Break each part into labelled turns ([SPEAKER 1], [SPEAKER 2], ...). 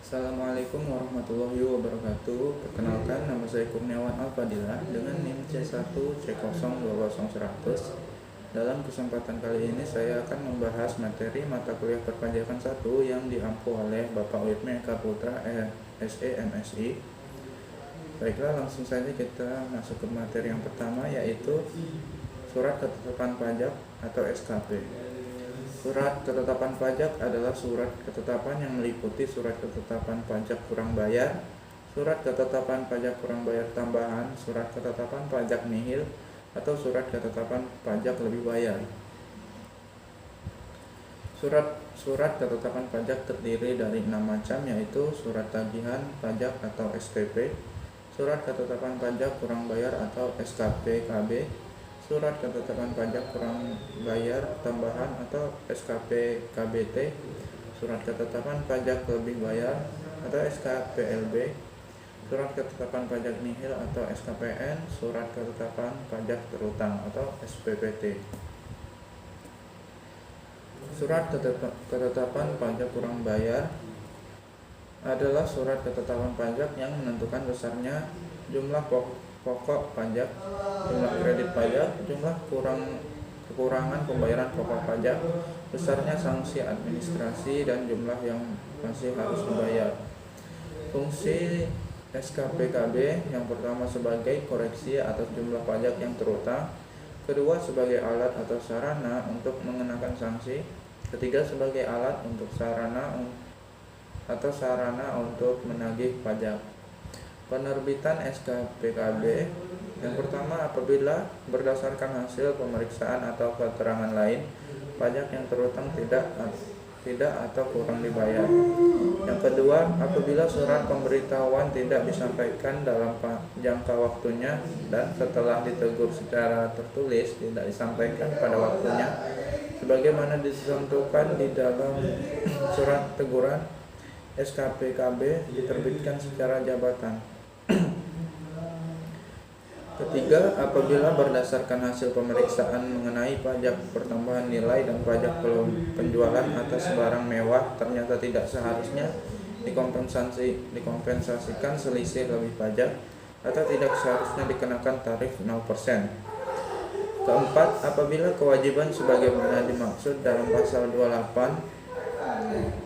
[SPEAKER 1] Assalamualaikum warahmatullahi wabarakatuh. Perkenalkan, nama saya Kurniawan Alfadilah dengan NIM C1C020100. Dalam kesempatan kali ini saya akan membahas materi mata kuliah perpajakan 1 yang diampu oleh Bapak Witme Eka Putra SE MSI. Baiklah, langsung saja kita masuk ke materi yang pertama, yaitu Surat Ketetapan Pajak atau SKP. Surat ketetapan pajak adalah surat ketetapan yang meliputi surat ketetapan pajak kurang bayar, surat ketetapan pajak kurang bayar tambahan, surat ketetapan pajak nihil, atau surat ketetapan pajak lebih bayar. Surat ketetapan pajak terdiri dari 6 macam, yaitu surat tagihan pajak atau STP, surat ketetapan pajak kurang bayar atau SKP KB, surat ketetapan pajak kurang bayar tambahan atau SKP KBT, surat ketetapan pajak lebih bayar atau SKPLB, surat ketetapan pajak nihil atau SKPN, surat ketetapan pajak terutang atau SPPT. Surat ketetapan pajak kurang bayar adalah surat ketetapan pajak yang menentukan besarnya jumlah pokok pajak, jumlah kredit pajak, jumlah kekurangan pembayaran pokok pajak, besarnya sanksi administrasi, dan jumlah yang masih harus dibayar. Fungsi SKPKB yang pertama sebagai koreksi atas jumlah pajak yang terutang, kedua sebagai alat atau sarana untuk mengenakan sanksi, ketiga sebagai alat untuk sarana untuk menagih pajak. Penerbitan SKPKB yang pertama, apabila berdasarkan hasil pemeriksaan atau keterangan lain pajak yang terutang tidak atau kurang dibayar. Yang kedua, apabila surat pemberitahuan tidak disampaikan dalam jangka waktunya dan setelah ditegur secara tertulis tidak disampaikan pada waktunya sebagaimana ditentukan di dalam surat teguran, SKPKB diterbitkan secara jabatan. Ketiga, apabila berdasarkan hasil pemeriksaan mengenai pajak pertambahan nilai dan pajak penjualan atas barang mewah ternyata tidak seharusnya dikompensasikan selisih lebih pajak atau tidak seharusnya dikenakan tarif 0%. Keempat, apabila kewajiban sebagaimana dimaksud dalam pasal 28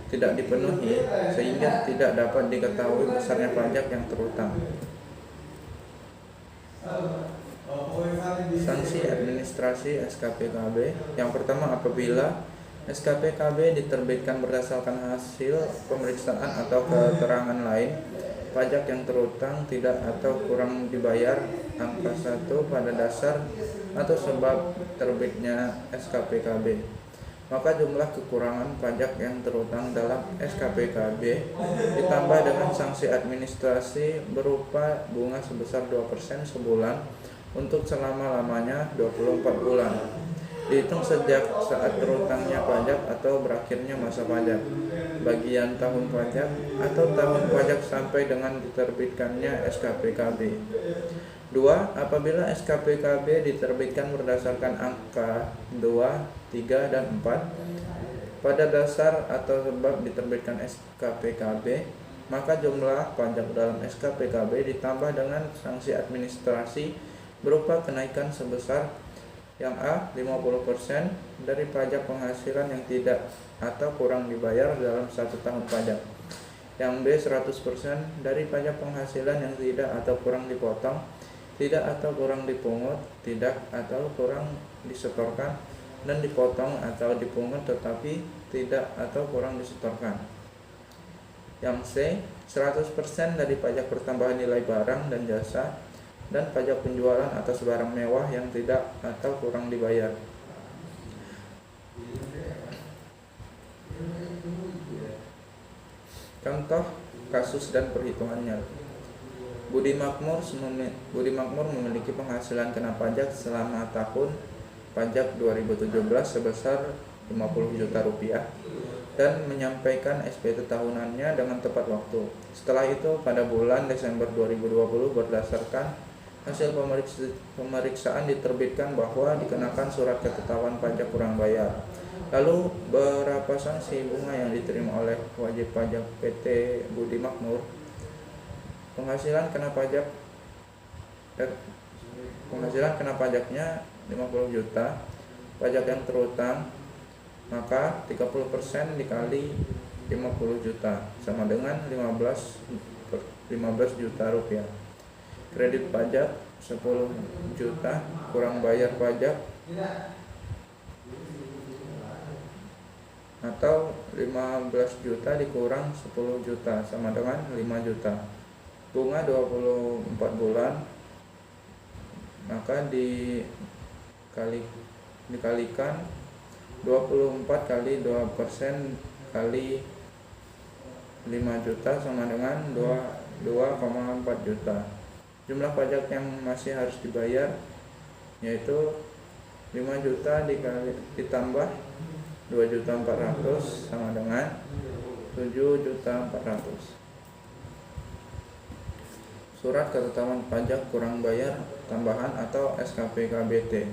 [SPEAKER 1] tidak dipenuhi sehingga tidak dapat diketahui besarnya pajak yang terutang. Sanksi administrasi SKPKB yang pertama, apabila SKPKB diterbitkan berdasarkan hasil pemeriksaan atau keterangan lain pajak yang terutang tidak atau kurang dibayar angka 1 pada dasar atau sebab terbitnya SKPKB, maka jumlah kekurangan pajak yang terutang dalam SKPKB ditambah dengan sanksi administrasi berupa bunga sebesar 2% sebulan untuk selama-lamanya 24 bulan, dihitung sejak saat terutangnya pajak atau berakhirnya masa pajak, bagian tahun pajak atau tahun pajak sampai dengan diterbitkannya SKPKB. 2. Apabila SKPKB diterbitkan berdasarkan angka 2, 3, dan 4 pada dasar atau sebab diterbitkan SKPKB, maka jumlah pajak dalam SKPKB ditambah dengan sanksi administrasi berupa kenaikan sebesar yang A 50% dari pajak penghasilan yang tidak atau kurang dibayar dalam 1 tahun pajak, yang B 100% dari pajak penghasilan yang tidak atau kurang dipotong, tidak atau kurang dipungut, tidak atau kurang disetorkan, dan dipotong atau dipungut tetapi tidak atau kurang disetorkan. Yang C 100% dari pajak pertambahan nilai barang dan jasa dan pajak penjualan atas barang mewah yang tidak atau kurang dibayar. Contoh kasus dan perhitungannya. Budi Makmur memiliki penghasilan kena pajak selama tahun pajak 2017 sebesar 50 juta rupiah dan menyampaikan SPT tahunannya dengan tepat waktu. Setelah itu pada bulan Desember 2020 berdasarkan hasil pemeriksaan diterbitkan bahwa dikenakan surat ketetapan pajak kurang bayar Lalu berapa sanksi bunga yang diterima oleh wajib pajak PT Budi Makmur? Penghasilan kena pajak penghasilan kena pajaknya 50 juta. Pajak yang terutang, maka 30% dikali 50 juta sama dengan 15 juta rupiah. Kredit pajak 10 juta kurang bayar pajak atau 15 juta dikurang 10 juta sama dengan 5 juta. Bunga 24 bulan, maka dikalikan 24 kali 2% kali 5 juta sama dengan 2,4 juta. Jumlah pajak yang masih harus dibayar yaitu 5 juta ditambah 2.400.000 sama dengan 7.400.000. Surat ketetapan pajak kurang bayar tambahan atau SKP KBT.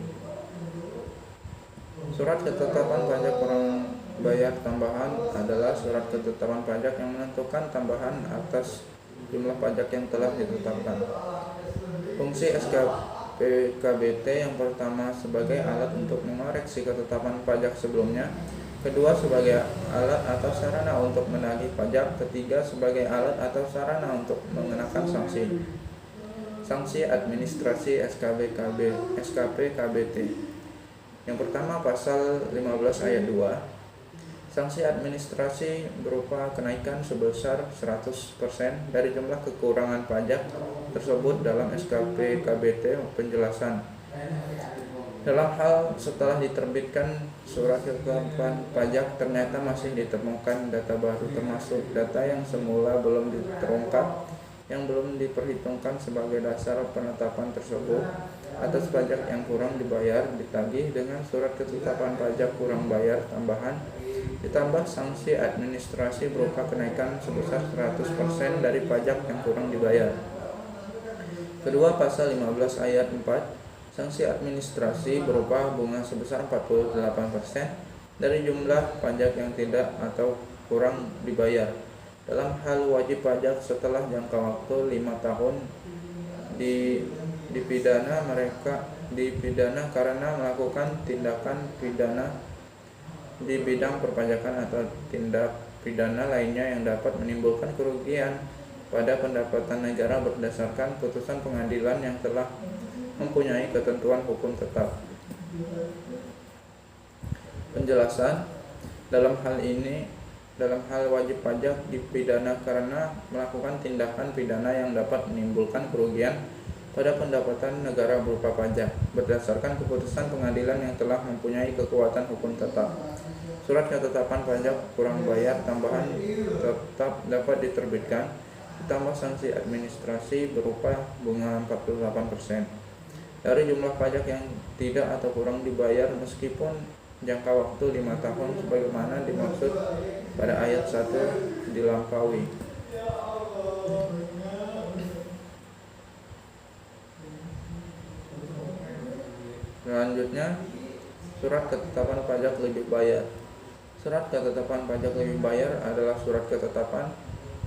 [SPEAKER 1] Surat ketetapan pajak kurang bayar tambahan adalah surat ketetapan pajak yang menentukan tambahan atas jumlah pajak yang telah ditetapkan. Fungsi SKP KBT yang pertama sebagai alat untuk mengoreksi ketetapan pajak sebelumnya, kedua sebagai alat atau sarana untuk menagih pajak, ketiga sebagai alat atau sarana untuk mengenakan sanksi. Sanksi administrasi SKP KBT. Yang pertama pasal 15 ayat 2. Sanksi administrasi berupa kenaikan sebesar 100% dari jumlah kekurangan pajak tersebut dalam SKP KBT penjelasan. Dalam hal setelah diterbitkan surat ketetapan pajak ternyata masih ditemukan data baru termasuk data yang semula belum terungkap yang belum diperhitungkan sebagai dasar penetapan tersebut atas pajak yang kurang dibayar ditagih dengan surat ketetapan pajak kurang bayar tambahan ditambah sanksi administrasi berupa kenaikan sebesar 100% dari pajak yang kurang dibayar. Kedua pasal 15 ayat 4. Sanksi administrasi berupa bunga sebesar 48% dari jumlah pajak yang tidak atau kurang dibayar. Dalam hal wajib pajak setelah jangka waktu 5 tahun dipidana karena melakukan tindakan pidana di bidang perpajakan atau tindak pidana lainnya yang dapat menimbulkan kerugian pada pendapatan negara berdasarkan putusan pengadilan yang telah mempunyai ketentuan hukum tetap. Penjelasan dalam hal wajib pajak dipidana karena melakukan tindakan pidana yang dapat menimbulkan kerugian pada pendapatan negara berupa pajak berdasarkan keputusan pengadilan yang telah mempunyai kekuatan hukum tetap. Surat ketetapan pajak kurang bayar tambahan tetap dapat diterbitkan ditambah sanksi administrasi berupa bunga 48% dari jumlah pajak yang tidak atau kurang dibayar meskipun jangka waktu 5 tahun sebagaimana dimaksud pada ayat 1 dilampaui. Selanjutnya, surat ketetapan pajak lebih bayar. Surat ketetapan pajak lebih bayar adalah surat ketetapan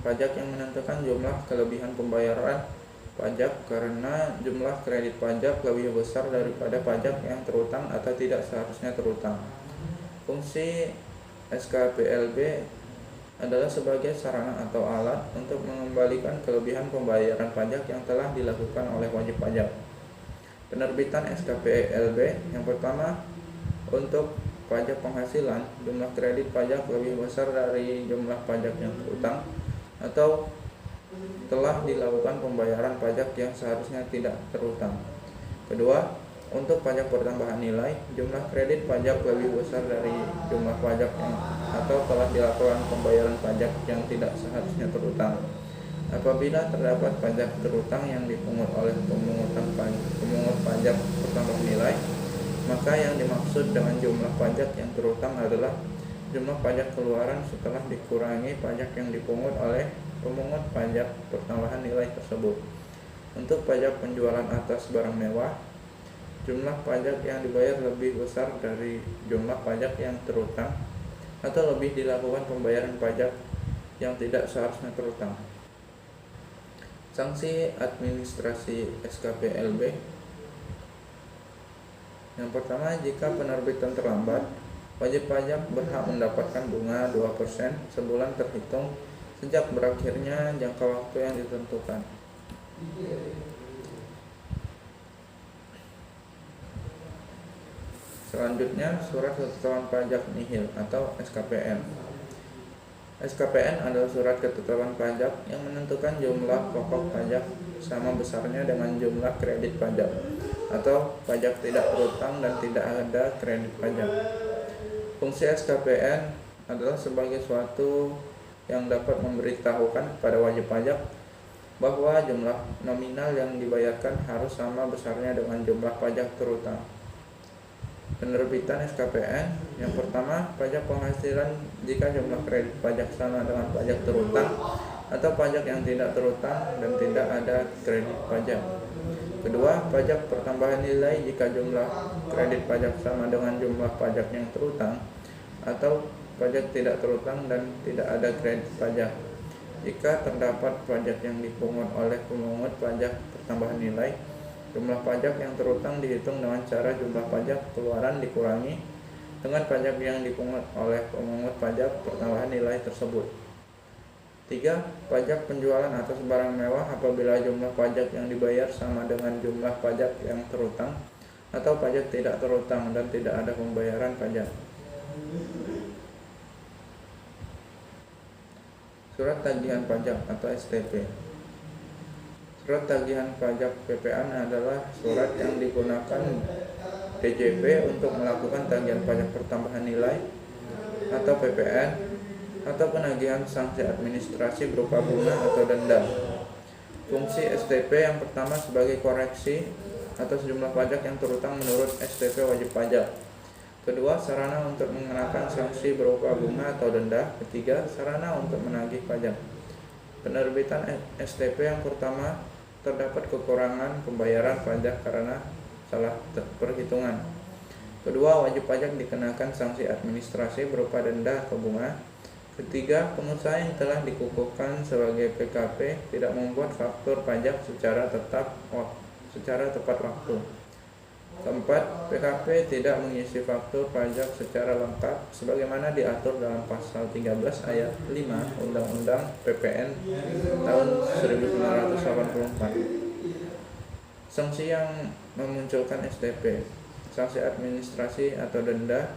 [SPEAKER 1] pajak yang menentukan jumlah kelebihan pembayaran pajak karena jumlah kredit pajak lebih besar daripada pajak yang terutang atau tidak seharusnya terutang. Fungsi SKPLB adalah sebagai sarana atau alat untuk mengembalikan kelebihan pembayaran pajak yang telah dilakukan oleh wajib pajak. Penerbitan SKPLB yang pertama untuk pajak penghasilan, jumlah kredit pajak lebih besar dari jumlah pajak yang terutang atau telah dilakukan pembayaran pajak yang seharusnya tidak terutang. Kedua, untuk pajak pertambahan nilai, jumlah kredit pajak lebih besar dari jumlah pajak yang atau telah dilakukan pembayaran pajak yang tidak seharusnya terutang. Apabila terdapat pajak terutang yang dipungut oleh pemungut pajak pertambahan nilai, maka yang dimaksud dengan jumlah pajak yang terutang adalah jumlah pajak keluaran setelah dikurangi pajak yang dipungut oleh pemungut pajak pertambahan nilai tersebut. Untuk pajak penjualan atas barang mewah, jumlah pajak yang dibayar lebih besar dari jumlah pajak yang terutang, atau lebih dilakukan pembayaran pajak yang tidak seharusnya terutang. Sanksi administrasi SKPLB. Yang pertama, jika penerbitan terlambat, wajib pajak berhak mendapatkan bunga 2% sebulan terhitung sejak berakhirnya jangka waktu yang ditentukan. Selanjutnya, surat ketetapan pajak nihil atau SKPN. SKPN adalah surat ketetapan pajak yang menentukan jumlah pokok pajak sama besarnya dengan jumlah kredit pajak atau pajak tidak berutang dan tidak ada kredit pajak. Fungsi SKPN adalah sebagai suatu yang dapat memberitahukan kepada wajib pajak bahwa jumlah nominal yang dibayarkan harus sama besarnya dengan jumlah pajak terutang. Penerbitan SKPN. Yang pertama, pajak penghasilan jika jumlah kredit pajak sama dengan pajak terutang, atau pajak yang tidak terutang dan tidak ada kredit pajak. Kedua, pajak pertambahan nilai jika jumlah kredit pajak sama dengan jumlah pajak yang terutang, atau pajak tidak terutang dan tidak ada kredit pajak. Jika terdapat pajak yang dipungut oleh pemungut pajak pertambahan nilai, jumlah pajak yang terutang dihitung dengan cara jumlah pajak keluaran dikurangi dengan pajak yang dipungut oleh pemungut pajak pertambahan nilai tersebut. 3. Pajak penjualan atas barang mewah apabila jumlah pajak yang dibayar sama dengan jumlah pajak yang terutang, atau pajak tidak terutang dan tidak ada pembayaran pajak. Surat tagihan pajak atau STP. Surat tagihan pajak PPN adalah surat yang digunakan DJP untuk melakukan tagihan pajak pertambahan nilai atau PPN atau penagihan sanksi administrasi berupa bunga atau denda. Fungsi STP yang pertama sebagai koreksi atas jumlah pajak yang terutang menurut STP wajib pajak. Kedua, sarana untuk mengenakan sanksi berupa bunga atau denda. Ketiga, sarana untuk menagih pajak. Penerbitan STP yang pertama, terdapat kekurangan pembayaran pajak karena salah perhitungan. Kedua, wajib pajak dikenakan sanksi administrasi berupa denda atau bunga. Ketiga, pengusaha yang telah dikukuhkan sebagai PKP tidak membuat faktur pajak secara tepat waktu. Keempat, PKP tidak mengisi faktur pajak secara lengkap sebagaimana diatur dalam pasal 13 ayat 5 Undang-Undang PPN tahun 1984. Sanksi yang memunculkan STP. Sanksi administrasi atau denda.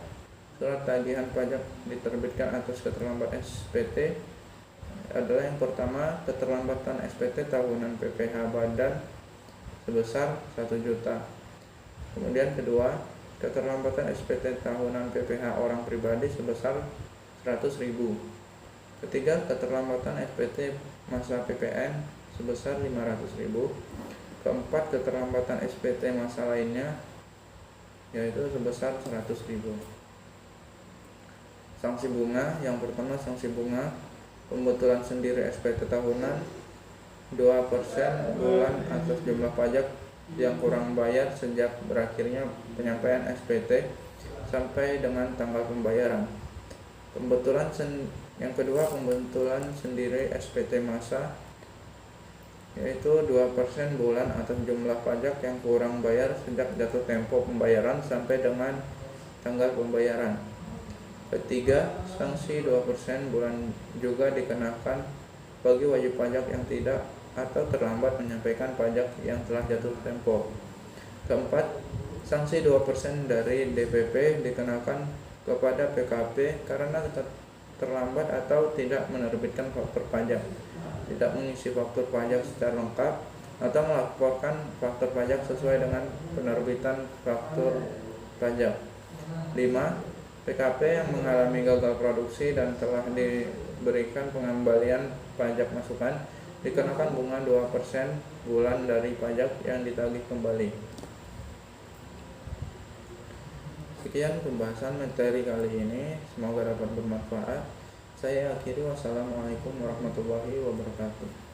[SPEAKER 1] Surat tagihan pajak diterbitkan atas keterlambatan SPT adalah yang pertama, keterlambatan SPT tahunan PPh badan sebesar 1 juta. Kemudian kedua, keterlambatan SPT tahunan PPh orang pribadi sebesar 100.000. Ketiga, keterlambatan SPT masa PPN sebesar 500.000. Keempat, keterlambatan SPT masa lainnya yaitu sebesar 100.000. Sanksi bunga. Yang pertama, sanksi bunga pembetulan sendiri SPT tahunan 2% bulan atas jumlah pajak yang kurang bayar sejak berakhirnya penyampaian SPT sampai dengan tanggal pembayaran. Yang kedua, pembetulan sendiri SPT masa yaitu 2% bulan atas jumlah pajak yang kurang bayar sejak jatuh tempo pembayaran sampai dengan tanggal pembayaran. Ketiga, sanksi 2% bulan juga dikenakan bagi wajib pajak yang tidak atau terlambat menyampaikan pajak yang telah jatuh tempo. Keempat, sanksi 2% dari DPP dikenakan kepada PKP karena terlambat atau tidak menerbitkan faktur pajak, tidak mengisi faktur pajak secara lengkap, atau melaporkan faktur pajak sesuai dengan penerbitan faktur pajak. 5. PKP yang mengalami gagal produksi dan telah diberikan pengembalian pajak masukan dikenakan bunga 2% bulan dari pajak yang ditagih kembali. Sekian pembahasan materi kali ini, semoga dapat bermanfaat. Saya akhiri, wassalamualaikum warahmatullahi wabarakatuh.